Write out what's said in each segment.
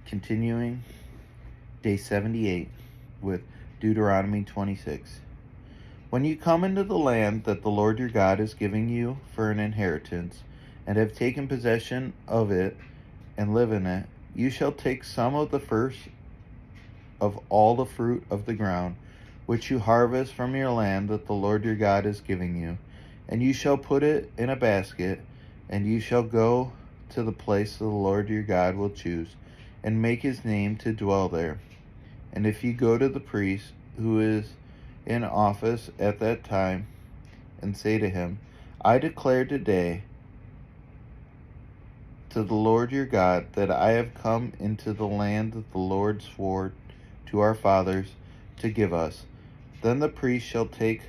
Continuing day 78 with Deuteronomy 26. When you come into the land that the Lord your God is giving you for an inheritance, and have taken possession of it and live in it, you shall take some of the first of all the fruit of the ground, which you harvest from your land that the Lord your God is giving you, and you shall put it in a basket, and you shall go to the place the Lord your God will choose, and make his name to dwell there. And if you go to the priest who is in office at that time, and say to him, I declare today to the Lord your God that I have come into the land that the Lord swore to our fathers to give us, then the priest shall take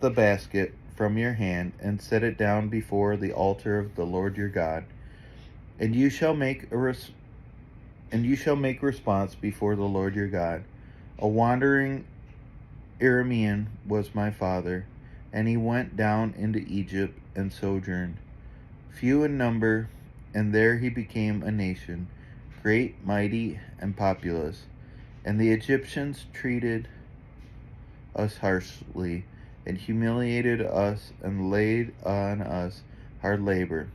the basket from your hand and set it down before the altar of the Lord your God, and you shall make response before the Lord your God. A wandering Aramean was my father, and he went down into Egypt and sojourned, few in number, and there he became a nation, great, mighty, and populous. And the Egyptians treated us harshly, and humiliated us, and laid on us hard labor.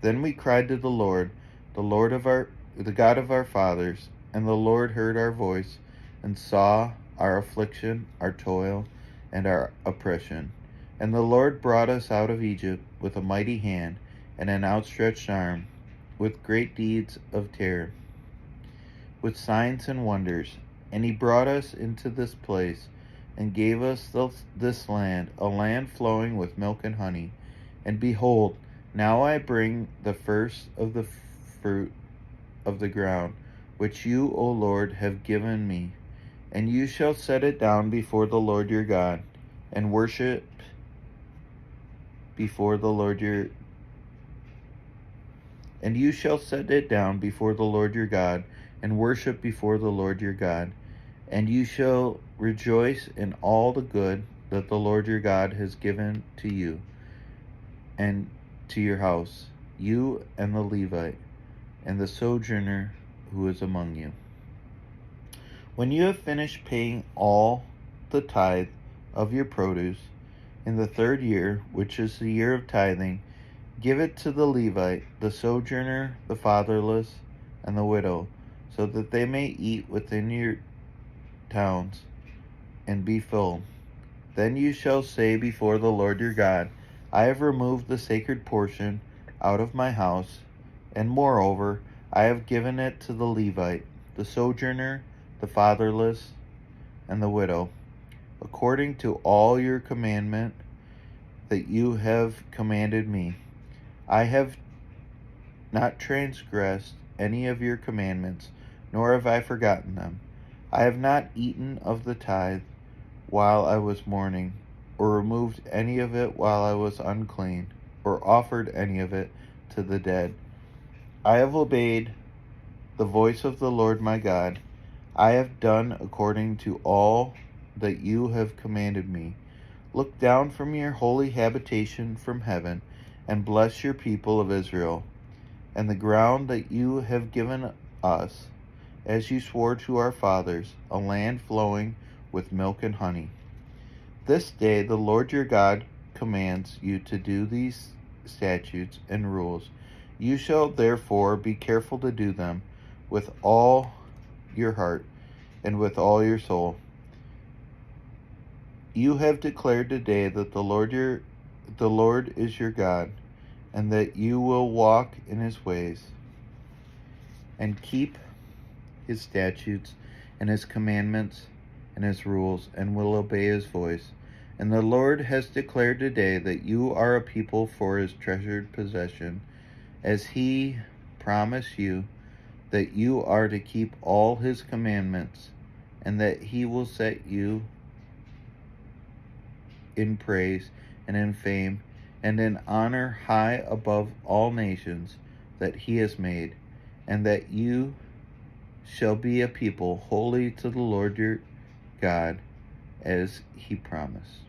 Then we cried to the Lord the God of our fathers, and the Lord heard our voice, and saw our affliction, our toil, and our oppression. And the Lord brought us out of Egypt with a mighty hand and an outstretched arm, with great deeds of terror, with signs and wonders. And he brought us into this place, and gave us this land, a land flowing with milk and honey. And behold, now I bring the first of the fruit of the ground, which you, O Lord, have given me. And you shall set it down before the Lord your God, and worship before the Lord your And you shall set it down before the Lord your God, and worship before the Lord your God. And you shall rejoice in all the good that the Lord your God has given to you and to your house, you and the Levite, and the sojourner who is among you. When you have finished paying all the tithe of your produce in the 3rd year, which is the year of tithing, give it to the Levite, the sojourner, the fatherless, and the widow, so that they may eat within your towns and be filled. Then you shall say before the Lord your God, I have removed the sacred portion out of my house, and moreover, I have given it to the Levite, the sojourner, the fatherless, and the widow, according to all your commandment that you have commanded me. I have not transgressed any of your commandments, nor have I forgotten them. I have not eaten of the tithe while I was mourning, or removed any of it while I was unclean, or offered any of it to the dead. I have obeyed the voice of the Lord my God. I have done according to all that you have commanded me. Look down from your holy habitation from heaven, and bless your people of Israel, and the ground that you have given us, as you swore to our fathers, a land flowing with milk and honey. This day the Lord your God commands you to do these statutes and rules. You shall therefore be careful to do them with all your heart and with all your soul. You have declared today that the Lord is your God, and that you will walk in his ways, and keep his statutes and his commandments and his rules, and will obey his voice. And the Lord has declared today that you are a people for his treasured possession, as he promised you, that you are to keep all his commandments, and that he will set you in praise and in fame and in honor high above all nations that he has made, and that you shall be a people holy to the Lord your God, as he promised.